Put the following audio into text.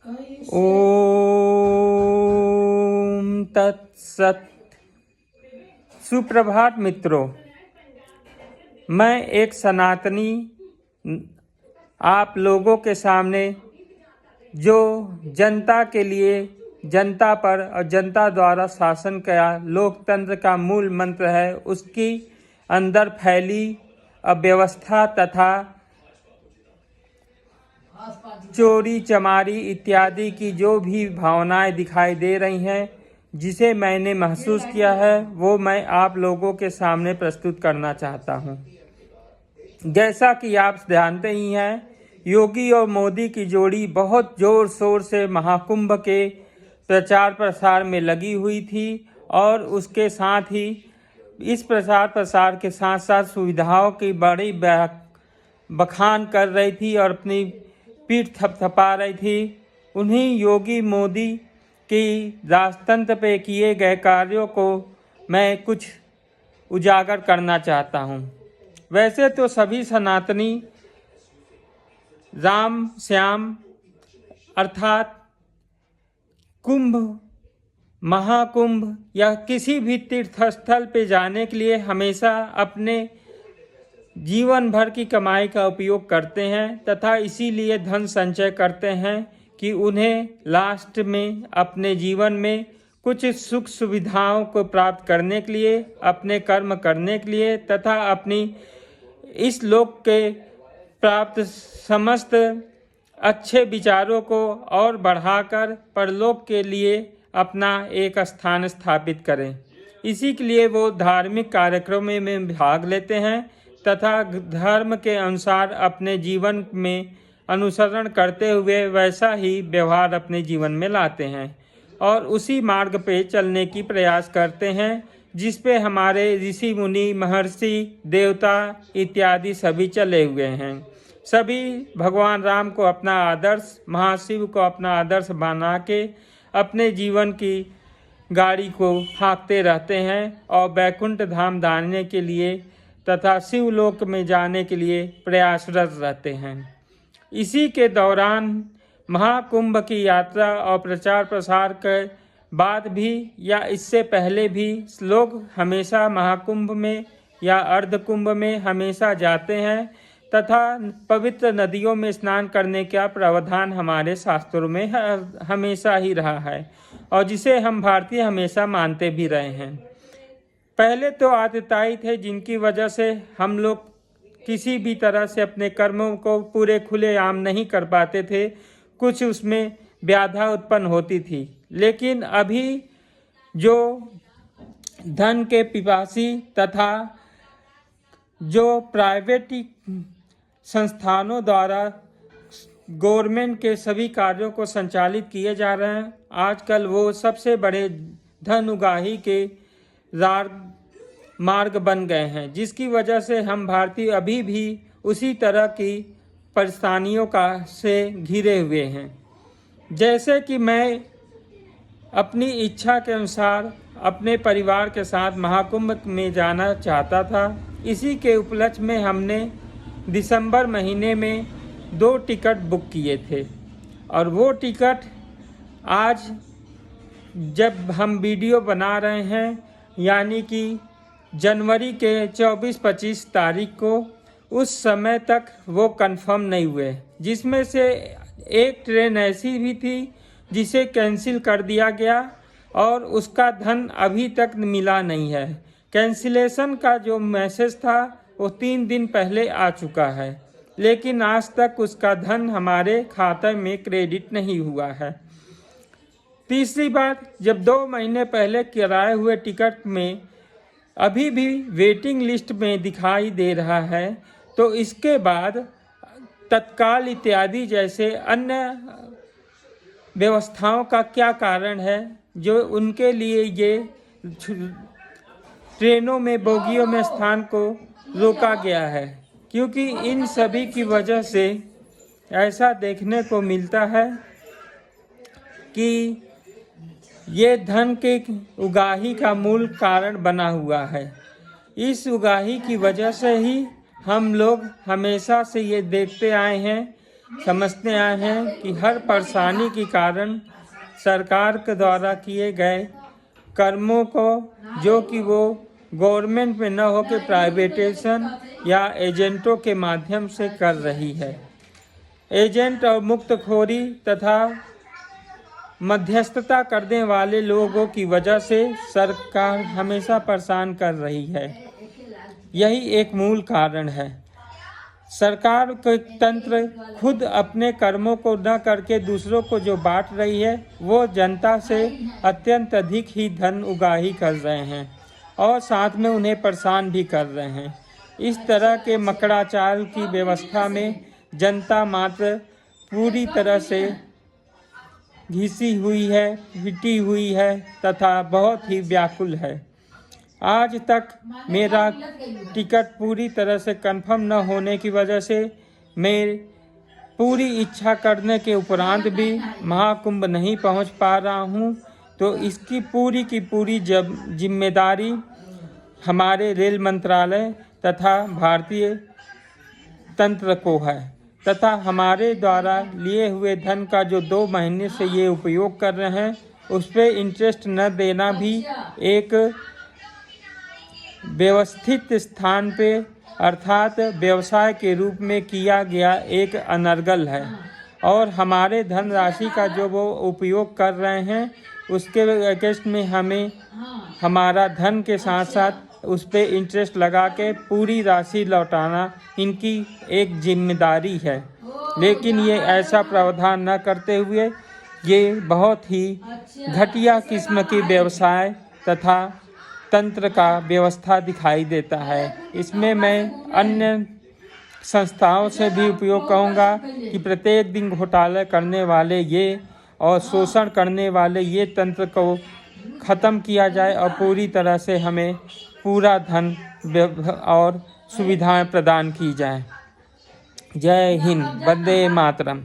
ओम तत्सत। सुप्रभात मित्रों, मैं एक सनातनी आप लोगों के सामने जो जनता के लिए, जनता पर और जनता द्वारा शासन का लोकतंत्र का मूल मंत्र है, उसकी अंदर फैली अव्यवस्था तथा चोरी चमारी इत्यादि की जो भी भावनाएं दिखाई दे रही हैं, जिसे मैंने महसूस किया है, वो मैं आप लोगों के सामने प्रस्तुत करना चाहता हूं। जैसा कि आप जानते ही हैं, योगी और मोदी की जोड़ी बहुत जोर शोर से महाकुंभ के प्रचार प्रसार में लगी हुई थी और उसके साथ ही इस प्रचार प्रसार के साथ साथ सुविधाओं की बड़ी बखान कर रही थी और अपनी पीठ थपथपा रही थी। उन्हीं योगी मोदी की राजतंत्र पे किए गए कार्यों को मैं कुछ उजागर करना चाहता हूँ। वैसे तो सभी सनातनी राम श्याम अर्थात कुंभ, महाकुंभ या किसी भी तीर्थस्थल पे जाने के लिए हमेशा अपने जीवन भर की कमाई का उपयोग करते हैं तथा इसीलिए धन संचय करते हैं कि उन्हें लास्ट में अपने जीवन में कुछ सुख सुविधाओं को प्राप्त करने के लिए, अपने कर्म करने के लिए तथा अपनी इस लोक के प्राप्त समस्त अच्छे विचारों को और बढ़ाकर परलोक के लिए अपना एक स्थान स्थापित करें। इसी के लिए वो धार्मिक कार्यक्रमों में भाग लेते हैं तथा धर्म के अनुसार अपने जीवन में अनुसरण करते हुए वैसा ही व्यवहार अपने जीवन में लाते हैं और उसी मार्ग पे चलने की प्रयास करते हैं जिस पे हमारे ऋषि मुनि, महर्षि, देवता इत्यादि सभी चले हुए हैं। सभी भगवान राम को अपना आदर्श, महाशिव को अपना आदर्श बना के अपने जीवन की गाड़ी को हाँकते रहते हैं और वैकुंठ धाम जाने के लिए तथा शिवलोक में जाने के लिए प्रयासरत रहते हैं। इसी के दौरान महाकुंभ की यात्रा और प्रचार प्रसार के बाद भी या इससे पहले भी लोग हमेशा महाकुंभ में या अर्धकुंभ में हमेशा जाते हैं तथा पवित्र नदियों में स्नान करने का प्रावधान हमारे शास्त्रों में हमेशा ही रहा है और जिसे हम भारतीय हमेशा मानते भी रहे हैं। पहले तो आतताई थे जिनकी वजह से हम लोग किसी भी तरह से अपने कर्मों को पूरे खुलेआम नहीं कर पाते थे, कुछ उसमें व्याधा उत्पन्न होती थी। लेकिन अभी जो धन के पिपासी तथा जो प्राइवेट संस्थानों द्वारा गवर्नमेंट के सभी कार्यों को संचालित किए जा रहे हैं, आजकल वो सबसे बड़े धन उगाही के मार्ग बन गए हैं, जिसकी वजह से हम भारतीय अभी भी उसी तरह की परेशानियों से घिरे हुए हैं। जैसे कि मैं अपनी इच्छा के अनुसार अपने परिवार के साथ महाकुंभ में जाना चाहता था। इसी के उपलक्ष्य में हमने दिसंबर महीने में 2 टिकट बुक किए थे और वो टिकट आज जब हम वीडियो बना रहे हैं यानी कि जनवरी के 24-25 तारीख को, उस समय तक वो कंफर्म नहीं हुए, जिसमें से एक ट्रेन ऐसी भी थी जिसे कैंसिल कर दिया गया और उसका धन अभी तक मिला नहीं है। कैंसिलेशन का जो मैसेज था वो 3 दिन पहले आ चुका है, लेकिन आज तक उसका धन हमारे खाते में क्रेडिट नहीं हुआ है। तीसरी बात, जब 2 महीने पहले किराए हुए टिकट में अभी भी वेटिंग लिस्ट में दिखाई दे रहा है, तो इसके बाद तत्काल इत्यादि जैसे अन्य व्यवस्थाओं का क्या कारण है जो उनके लिए ये ट्रेनों में, बोगियों में स्थान को रोका गया है। क्योंकि इन सभी की वजह से ऐसा देखने को मिलता है कि ये धन के उगाही का मूल कारण बना हुआ है। इस उगाही की वजह से ही हम लोग हमेशा से ये देखते आए हैं समझते आए हैं कि हर परेशानी के कारण सरकार के द्वारा किए गए कर्मों को, जो कि वो गवर्नमेंट में न होकर प्राइवेटेशन या एजेंटों के माध्यम से कर रही है। एजेंट और मुक्तखोरी तथा मध्यस्थता करने वाले लोगों की वजह से सरकार हमेशा परेशान कर रही है। यही एक मूल कारण है। सरकार के तंत्र खुद अपने कर्मों को न करके दूसरों को जो बांट रही है, वो जनता से अत्यंत अधिक ही धन उगाही कर रहे हैं और साथ में उन्हें परेशान भी कर रहे हैं। इस तरह के मकड़ाचाल की व्यवस्था में जनता मात्र पूरी तरह से घिसी हुई है, पिटी हुई है तथा बहुत ही व्याकुल है। आज तक मेरा टिकट पूरी तरह से कंफर्म न होने की वजह से मैं पूरी इच्छा करने के उपरांत भी महाकुंभ नहीं पहुंच पा रहा हूं। तो इसकी पूरी की पूरी जिम्मेदारी हमारे रेल मंत्रालय तथा भारतीय तंत्र को है तथा हमारे द्वारा लिए हुए धन का जो 2 महीने से ये उपयोग कर रहे हैं, उस पर इंटरेस्ट न देना भी एक व्यवस्थित स्थान पे अर्थात व्यवसाय के रूप में किया गया एक अनर्गल है। और हमारे धनराशि का जो वो उपयोग कर रहे हैं, उसके अगेंस्ट में हमें हमारा धन के साथ साथ उस पर इंटरेस्ट लगा के पूरी राशि लौटाना इनकी एक जिम्मेदारी है। लेकिन ये ऐसा प्रावधान न करते हुए ये बहुत ही घटिया किस्म की व्यवसाय तथा तंत्र का व्यवस्था दिखाई देता है। इसमें मैं अन्य संस्थाओं से भी उपयोग कहूँगा कि प्रत्येक दिन घोटाले करने वाले ये और शोषण करने वाले ये तंत्र को ख़त्म किया जाए और पूरी तरह से हमें पूरा धन और सुविधाएं प्रदान की जाए। जय हिंद, वंदे मातरम।